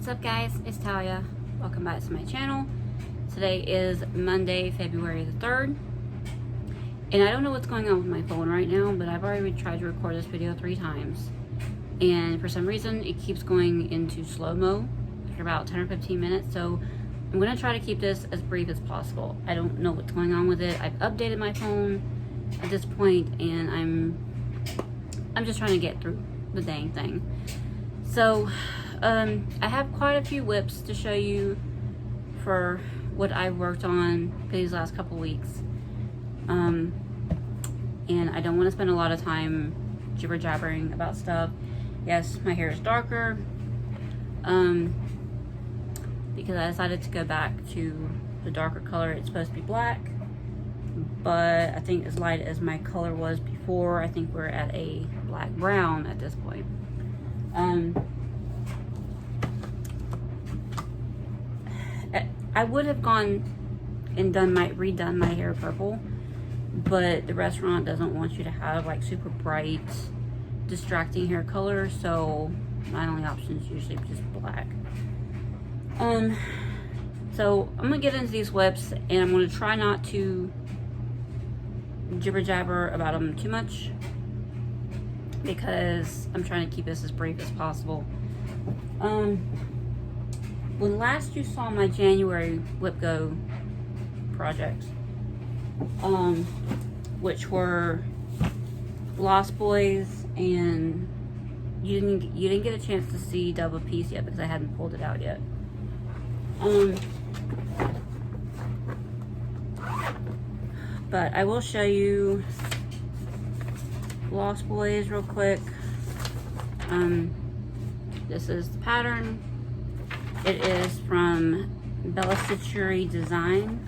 What's up guys, it's Talia. Welcome back to my channel. Today is Monday, February the 3rd. And I don't know what's going on with my phone right now, but I've already tried to record this video 3 times. And for some reason, it keeps going into slow-mo for about 10 or 15 minutes. So I'm gonna try to keep this as brief as possible. I don't know what's going on with it. I've updated my phone at this point, and I'm just trying to get through the dang thing. So, I have quite a few whips to show you for what I've worked on these last couple weeks. And I don't want to spend a lot of time jibber jabbering about stuff. Yes, my hair is darker, because I decided to go back to the darker color. It's supposed to be black, but I think as light as my color was before, I think we're at a black brown at this point. I would have gone and redone my hair purple, but the restaurant doesn't want you to have like super bright, distracting hair color, so my only option is usually just black. So I'm gonna get into these whips, and I'm gonna try not to jibber jabber about them too much, because I'm trying to keep this as brief as possible. When last you saw my January Whip Go projects, which were Lost Boys, and you didn't get a chance to see Double Piece yet because I hadn't pulled it out yet. But I will show you Lost Boys real quick. This is the pattern. It is from SYOA Design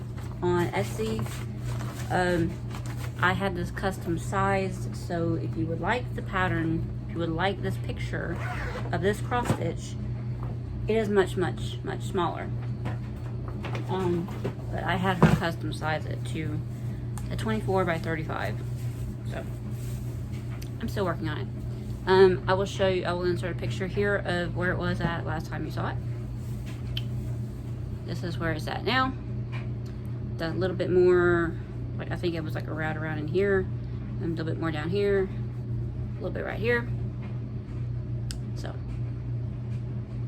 on Etsy. I had this custom sized, so if you would like the pattern, if you would like this picture of this cross stitch, it is much smaller. But I had her custom size it to a 24 by 35. So I'm still working on it. I will show you, I will insert a picture here of where it was at last time you saw it. This is where it's at now. Done a little bit more, like I think it was like around in here, and a little bit more down here, a little bit right here. So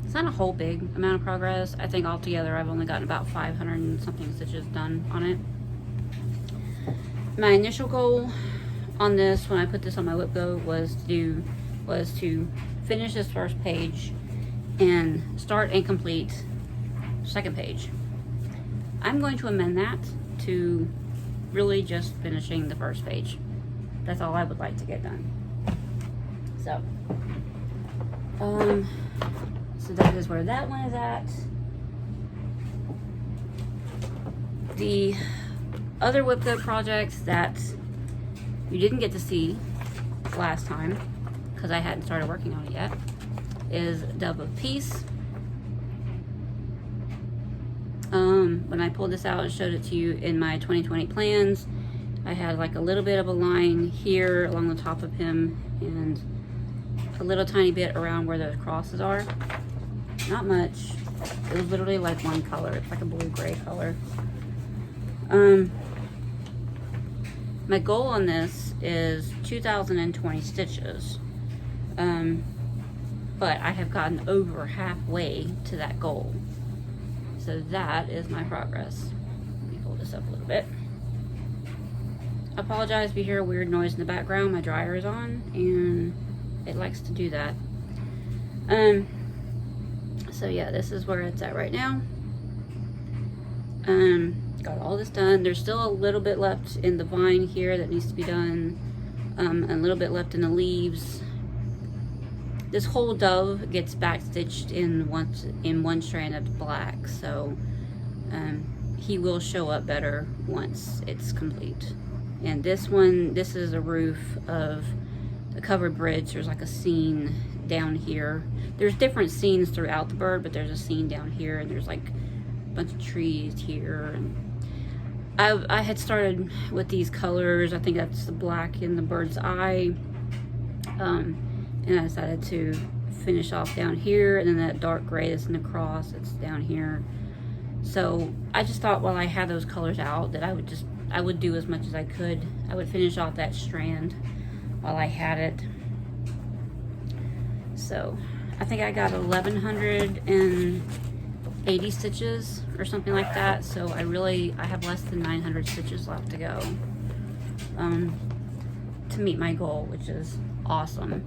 it's not a whole big amount of progress. I think altogether I've only gotten about 500 and something stitches done on it. My initial goal on this, when I put this on my Whip Go, was to finish this first page and start and complete second page. I'm going to amend that to really just finishing the first page. That's all I would like to get done. So that is where that one is at. The other Whip Go projects that you didn't get to see last time, because I hadn't started working on it yet, is Double Piece. When I pulled this out and showed it to you in my 2020 plans, I had like a little bit of a line here along the top of him, and a little tiny bit around where those crosses are. Not much. It was literally like one color. It's like a blue-gray color. My goal on this is 2,020 stitches. But I have gotten over halfway to that goal. So that is my progress. Let me pull this up a little bit. I apologize if you hear a weird noise in the background. My dryer is on and it likes to do that. So yeah, this is where it's at right now. Got all this done. There's still a little bit left in the vine here that needs to be done. A little bit left in the leaves. This whole dove gets back stitched in one strand of black, so he will show up better once it's complete. And this one, this is a roof of the covered bridge. There's like a scene down here. There's different scenes throughout the bird, but there's a scene down here, and there's like a bunch of trees here. And I had started with these colors. I think that's the black in the bird's eye. And I decided to finish off down here, and then that dark gray that's in the cross, it's down here. So I just thought while I had those colors out that I would do as much as I could. I would finish off that strand while I had it. So I think I got 1180 stitches or something like that. So I have less than 900 stitches left to go to meet my goal, which is awesome.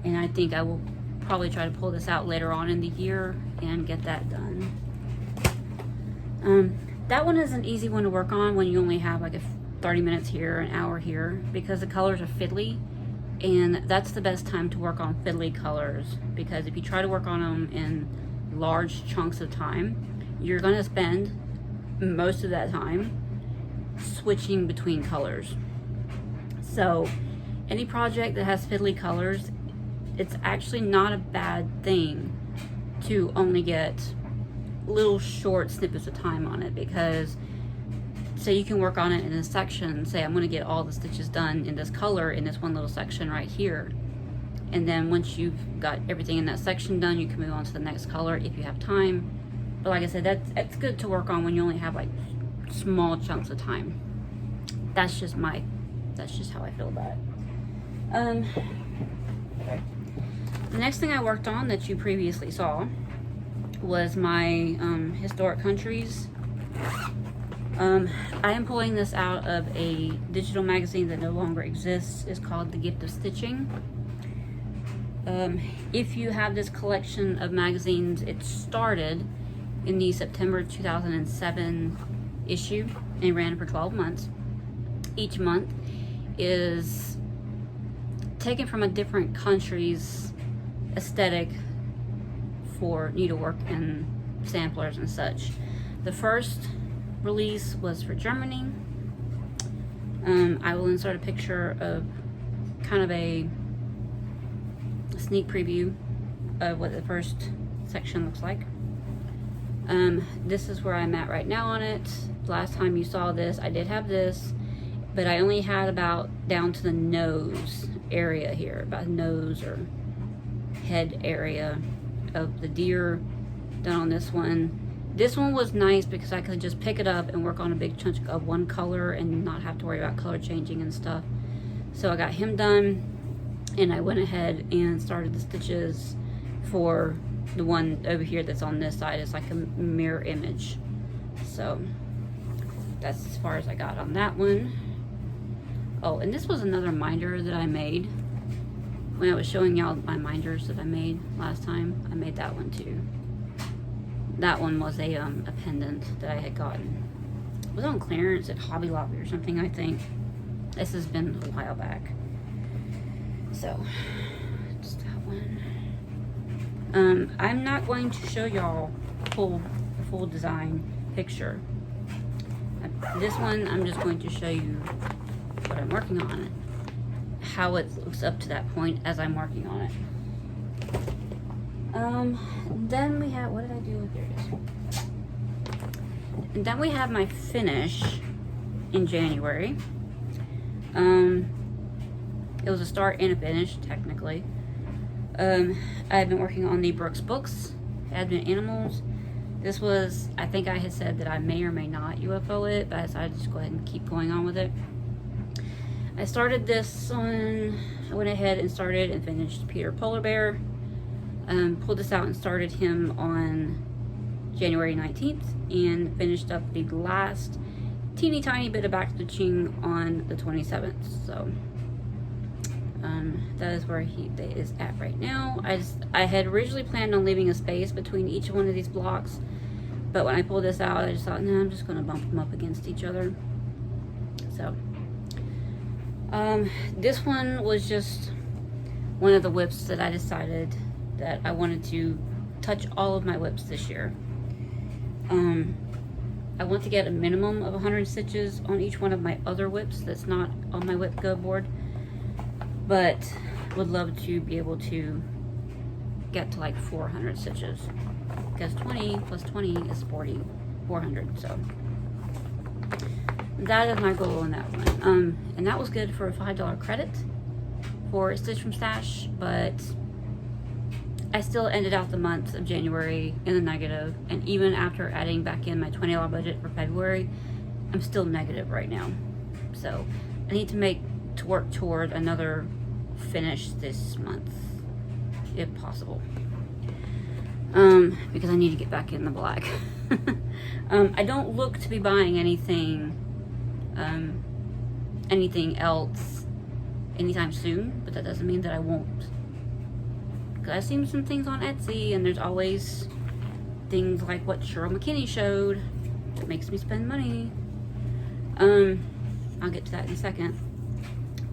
And I think I will probably try to pull this out later on in the year and get that done. That one is an easy one to work on when you only have like 30 minutes here, an hour here, because the colors are fiddly, and that's the best time to work on fiddly colors, because if you try to work on them in large chunks of time, you're going to spend most of that time switching between colors. So any project that has fiddly colors, it's actually not a bad thing to only get little short snippets of time on it, because say you can work on it in a section. Say I'm going to get all the stitches done in this color in this one little section right here, and then once you've got everything in that section done, you can move on to the next color if you have time. But like I said, that's good to work on when you only have like small chunks of time. That's just how I feel about it. The next thing I worked on that you previously saw was my historic countries. I am pulling this out of a digital magazine that no longer exists. It's called The Gift of Stitching. If you have this collection of magazines, it started in the September 2007 issue and ran for 12 months. Each month is taken from a different country's aesthetic for needlework and samplers and such. The first release was for Germany. I will insert a picture of kind of a sneak preview of what the first section looks like. This is where I'm at right now on it. Last time you saw this, I did have this, but I only had about down to the nose area here, about nose or head area of the deer done on this one. This one was nice because I could just pick it up and work on a big chunk of one color and not have to worry about color changing and stuff. So I got him done, and I went ahead and started the stitches for the one over here that's on this side. It's like a mirror image. So that's as far as I got on that one. Oh, and this was another minder that I made. When I was showing y'all my minders that I made last time, I made that one too. That one was a pendant that I had gotten. It was on clearance at Hobby Lobby or something, I think. This has been a while back. So, it's that one. I'm not going to show y'all full design picture. This one, I'm just going to show you what I'm working on, how it looks up to that point as I'm working on it. Then we have, what did I do with here? And then we have my finish in January. It was a start and a finish, technically. I've been working on the Brook's books, Advent Animals. This was, I think I had said that I may or may not UFO it, but I decided to just go ahead and keep going on with it. I started this one, I went ahead and started and finished Peter Polar Bear. Pulled this out and started him on January 19th and finished up the last teeny tiny bit of back stitching on the 27th. So that is where he is at right now. I had originally planned on leaving a space between each one of these blocks, but when I pulled this out, I just thought, no, I'm just going to bump them up against each other. So this one was just one of the whips that I decided that I wanted to touch all of my whips this year. I want to get a minimum of 100 stitches on each one of my other whips that's not on my whip go board, but would love to be able to get to like 400 stitches, because 20 plus 20 is 400. So that is my goal on that one. And that was good for a $5 credit for Stitch from Stash, but I still ended out the month of January in the negative, and even after adding back in my $20 budget for February, I'm still negative right now. So I need to work toward another finish this month, if possible, because I need to get back in the black. I don't look to be buying anything else anytime soon, but that doesn't mean that I won't. I've seen some things on Etsy, and there's always things like what Cheryl McKinney showed that makes me spend money. I'll get to that in a second.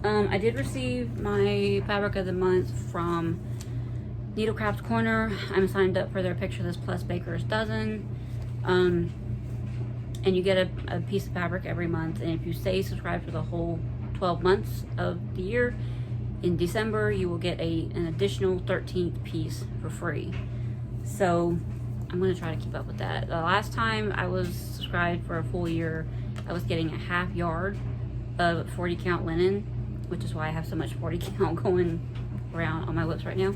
I did receive my fabric of the month from Needlecraft Corner. I'm signed up for their Picture This Plus Baker's Dozen. And you get a piece of fabric every month, and if you stay subscribed for the whole 12 months of the year, in December you will get an additional 13th piece for free. So I'm going to try to keep up with that. The last time I was subscribed for a full year, I was getting a half yard of 40 count linen, which is why I have so much 40 count going around on my whips right now.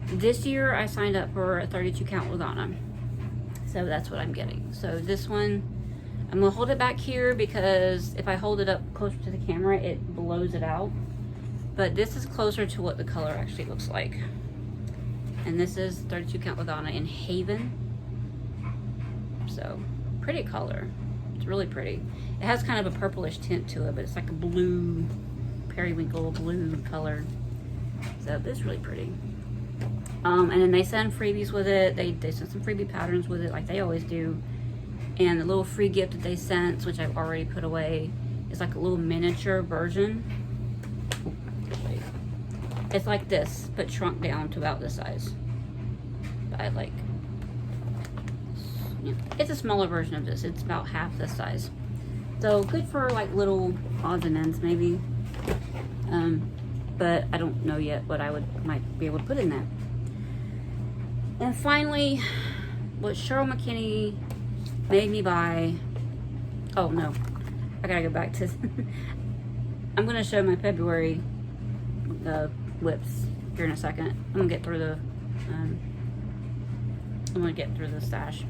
This year I signed up for a 32 count Lugana, so that's what I'm getting. So this one, I'm going to hold it back here because if I hold it up closer to the camera, it blows it out. But this is closer to what the color actually looks like. And this is 32 count Lugana in Haven. So, pretty color. It's really pretty. It has kind of a purplish tint to it, but it's like a blue, periwinkle blue color. So, this is really pretty. And then they send freebies with it. They send some freebie patterns with it, like they always do. And the little free gift that they sent, which I've already put away, is like a little miniature version. It's like this, but shrunk down to about this size. But it's a smaller version of this. It's about half this size. So good for like little odds and ends maybe. But I don't know yet what I might be able to put in that. And finally, what Cheryl McKinney made me buy. Oh no, I gotta go back to. I'm gonna show my February whips here in a second. I'm gonna get through the stash.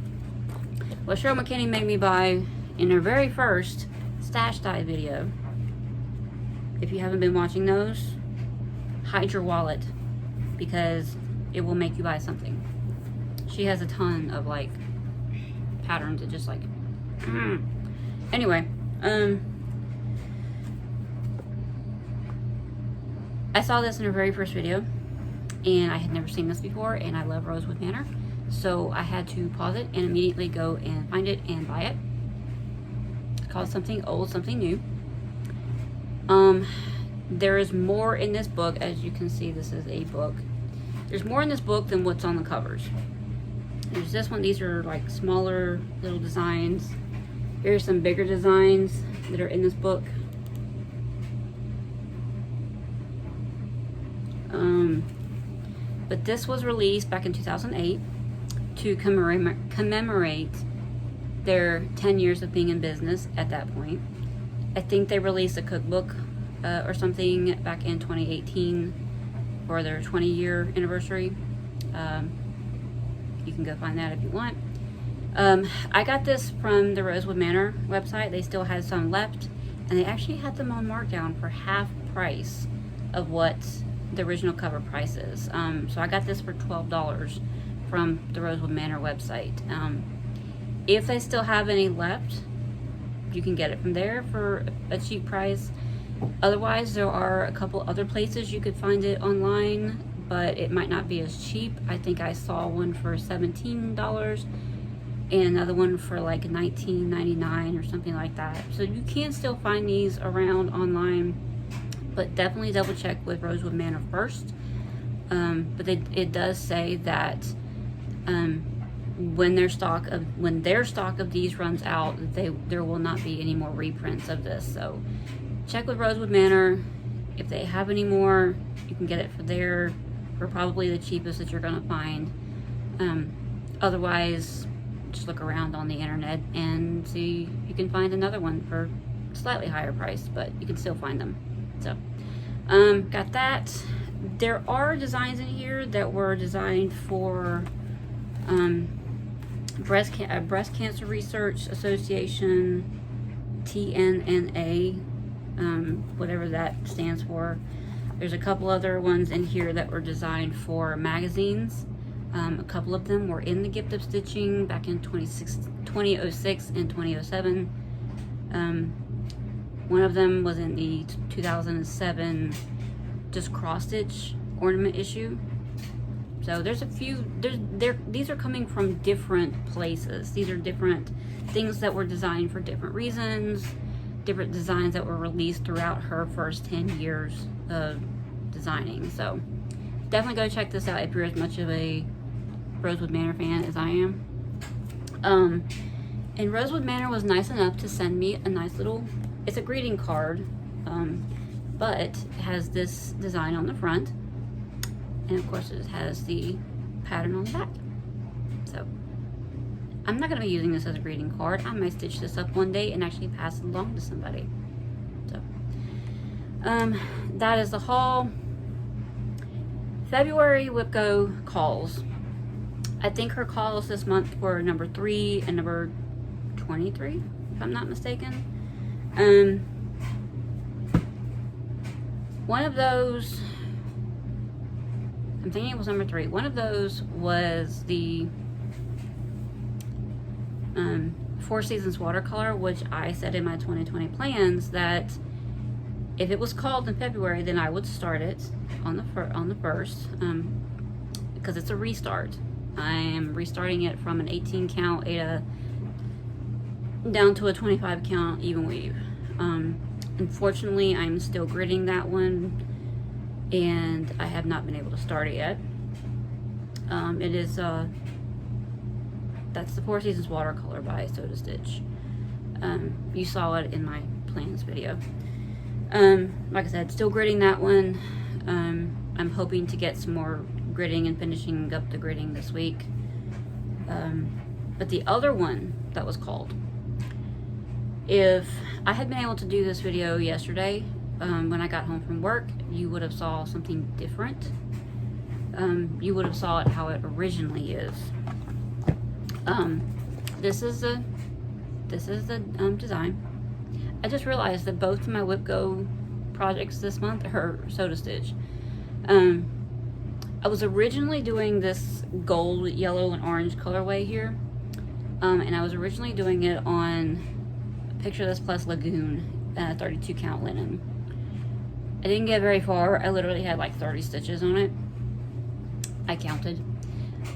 What Cheryl McKinney made me buy in her very first stash dive video. If you haven't been watching those, hide your wallet because it will make you buy something. She has a ton of like patterns that just like anyway, I saw this in her very first video, and I had never seen this before, and I love Rosewood Manor, so I had to pause it and immediately go and find it and buy it. It's called Something Old, Something New. There is more in this book. As you can see, this is a book. There's more in this book than what's on the covers. There's this one. These are like smaller little designs. Here's some bigger designs that are in this book. But this was released back in 2008 to commemorate their 10 years of being in business at that point. I think they released a cookbook or something back in 2018 for their 20-year anniversary. You can go find that if you want. I got this from the Rosewood Manor website. They still had some left, and they actually had them on markdown for half price of what the original cover price is. So I got this for $12 from the Rosewood Manor website. If they still have any left, you can get it from there for a cheap price. Otherwise, there are a couple other places you could find it online, but it might not be as cheap. I think I saw one for $17 and another one for like $19.99 or something like that. So you can still find these around online, but definitely double check with Rosewood Manor first. But it does say that when their stock of these runs out, there will not be any more reprints of this. So check with Rosewood Manor. If they have any more, you can get it for probably the cheapest that you're gonna find. Otherwise, just look around on the internet and see if you can find another one for a slightly higher price, but you can still find them. So got that. There are designs in here that were designed for Breast Cancer Research Association, TNNA, whatever that stands for. There's a couple other ones in here that were designed for magazines. A couple of them were in the Gift of Stitching back in 2006 and 2007. One of them was in the 2007 just cross stitch ornament issue. So there's a few, these are coming from different places. These are different things that were designed for different reasons, different designs that were released throughout her first 10 years of designing. So definitely go check this out if you're as much of a Rosewood Manor fan as I am. And Rosewood Manor was nice enough to send me a nice little, it's a greeting card, but it has this design on the front, and of course it has the pattern on the back. So I'm not going to be using this as a greeting card. I might stitch this up one day and actually pass it along to somebody. So that is the haul. February WIPGO calls. I think her calls this month were number 3 and number 23, if I'm not mistaken. One of those, I'm thinking it was number 3. One of those was the 4 Seasons watercolor, which I said in my 2020 plans that if it was called in February, then I would start it on the first, because it's a restart. I am restarting it from an 18 count Ada down to a 25 count even weave. Unfortunately, I'm still gridding that one, and I have not been able to start it yet. It is that's the 4 Seasons watercolor by SodaStitch. You saw it in my plans video. Like I said, still gridding that one. I'm hoping to get some more gridding and finishing up the gridding this week. But the other one that was called, if I had been able to do this video yesterday, when I got home from work, you would have saw something different. You would have saw it how it originally is. This is the design. I just realized that both of my WIPGO projects this month are SodaStitch. I was originally doing this gold, yellow, and orange colorway here, and I was originally doing it on Picture This Plus Lagoon 32 count linen. I didn't get very far. I literally had like 30 stitches on it. I counted.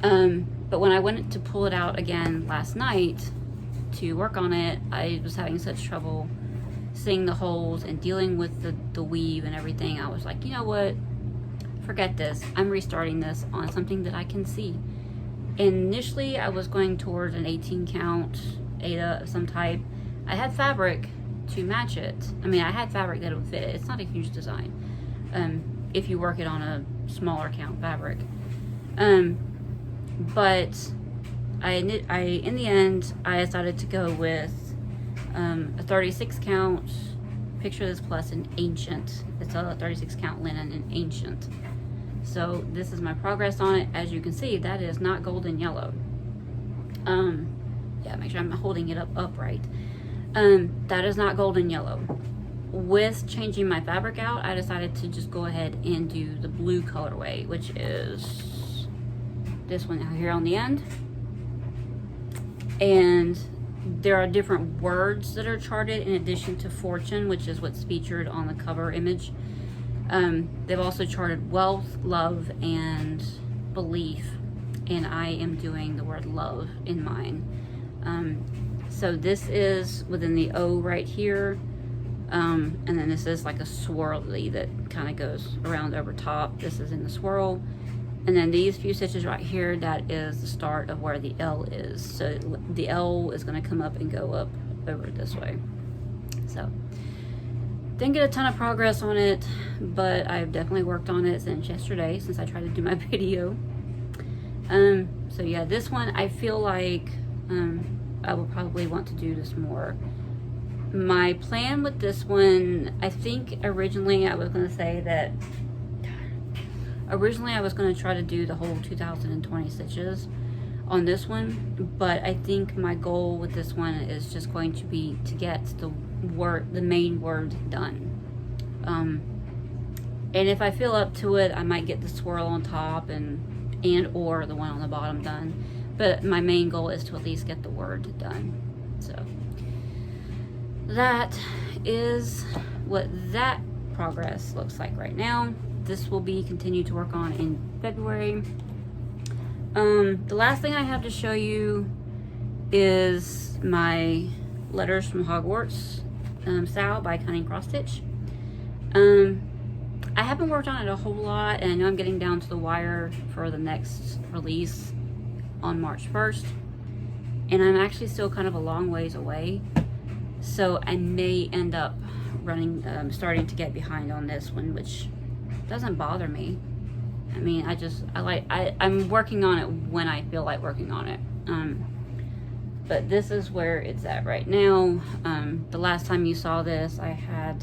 But when I went to pull it out again last night to work on it, I was having such trouble seeing the holes and dealing with the weave and everything. I was like, you know what? Forget this. I'm restarting this on something that I can see. Initially, I was going towards an 18 count Ada of some type. I had fabric to match it. I mean, I had fabric that would fit it. It's not a huge design if you work it on a smaller count fabric. But in the end, I decided to go with a 36 count Picture This Plus in Ancient. It's a 36 count linen in Ancient. So this is my progress on it. As you can see, that is not golden yellow. Yeah, make sure I'm holding it up upright. That is not golden yellow. With changing my fabric out, I decided to just go ahead and do the blue colorway, which is this one here on the end. And there are different words that are charted in addition to fortune, which is what's featured on the cover image. They've also charted wealth, love, and belief, and I am doing the word love in mine. So this is within the O right here, and then this is like a swirly that kind of goes around over top. This is in the swirl, and then these few stitches right here, that is the start of where the L is. So the L is going to come up and go up over this way. So didn't get a ton of progress on it, but I've definitely worked on it since yesterday, since I tried to do my video. So yeah, this one I feel like I will probably want to do this more. My plan with this one, I think originally I was going to say that Originally I was going to try to do the whole 2020 stitches on this one, but I think my goal with this one is just going to be to get the main word done. And if I feel up to it, I might get the swirl on top and or the one on the bottom done. But my main goal is to at least get the word done. So that is what that progress looks like right now. This will be continued to work on in February. The last thing I have to show you is my Letters from Hogwarts SYOA by Cunning SodaStitch. I haven't worked on it a whole lot, and I know I'm getting down to the wire for the next release on March 1st, and I'm actually still kind of a long ways away, so I may end up starting to get behind on this one, which doesn't bother me. I mean, I'm working on it when I feel like working on it. But this is where it's at right now. The last time you saw this, I had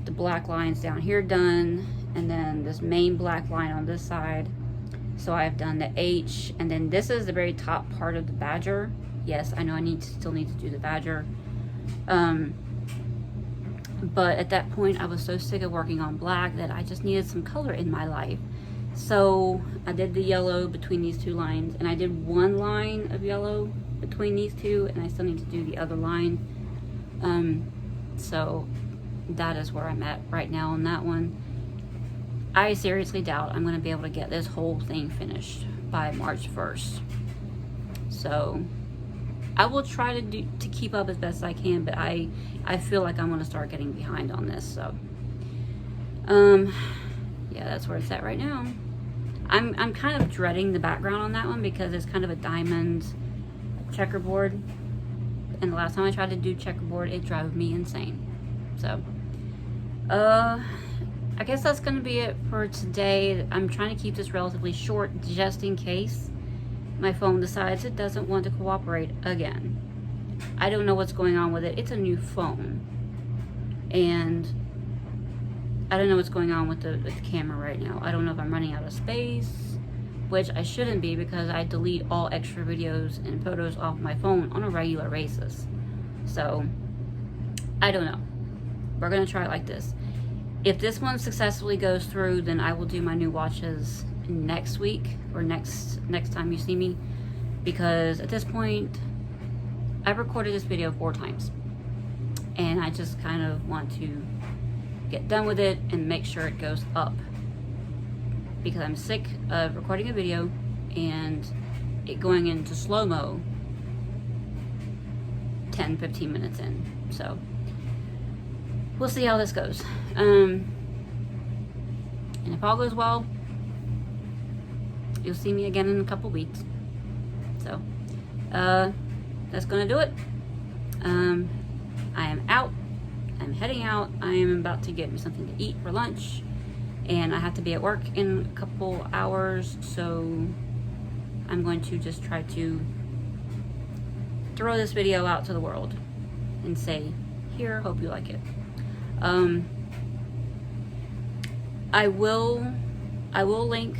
the black lines down here done, and then this main black line on this side. So I've done the H, and then this is the very top part of the badger. Yes, I know I still need to do the badger. But at that point, I was so sick of working on black that I just needed some color in my life. So I did the yellow between these two lines, and I did one line of yellow between these two, and I still need to do the other line. So that is where I'm at right now on that one. I seriously doubt I'm going to be able to get this whole thing finished by March 1st. So I will try to keep up as best I can, but I feel like I'm going to start getting behind on this. So yeah, that's where it's at right now. I'm kind of dreading the background on that one because it's kind of a diamond checkerboard, and the last time I tried to do checkerboard, it drove me insane. So I guess that's gonna be it for today. I'm trying to keep this relatively short just in case my phone decides it doesn't want to cooperate again. I don't know what's going on with it. It's a new phone, and I don't know what's going on with the camera right now. I don't know if I'm running out of space, which I shouldn't be because I delete all extra videos and photos off my phone on a regular basis. So I don't know. We're gonna try it like this. If this one successfully goes through, then I will do my new watches next week or next time you see me, because at this point I've recorded this video 4 times and I just kind of want to get done with it and make sure it goes up, because I'm sick of recording a video and it going into slow-mo 10-15 minutes in. So we'll see how this goes. And if all goes well, you'll see me again in a couple weeks. So that's gonna do it. I am out. I'm heading out. I am about to get me something to eat for lunch, and I have to be at work in a couple hours, so I'm going to just try to throw this video out to the world and say, here, hope you like it. I will link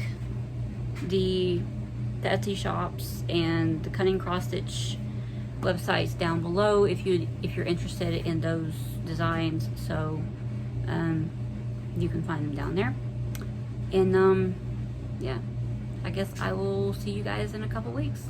the Etsy shops and the Cunning SodaStitch websites down below if you're interested in those designs, so you can find them down there. And yeah, I guess I will see you guys in a couple weeks.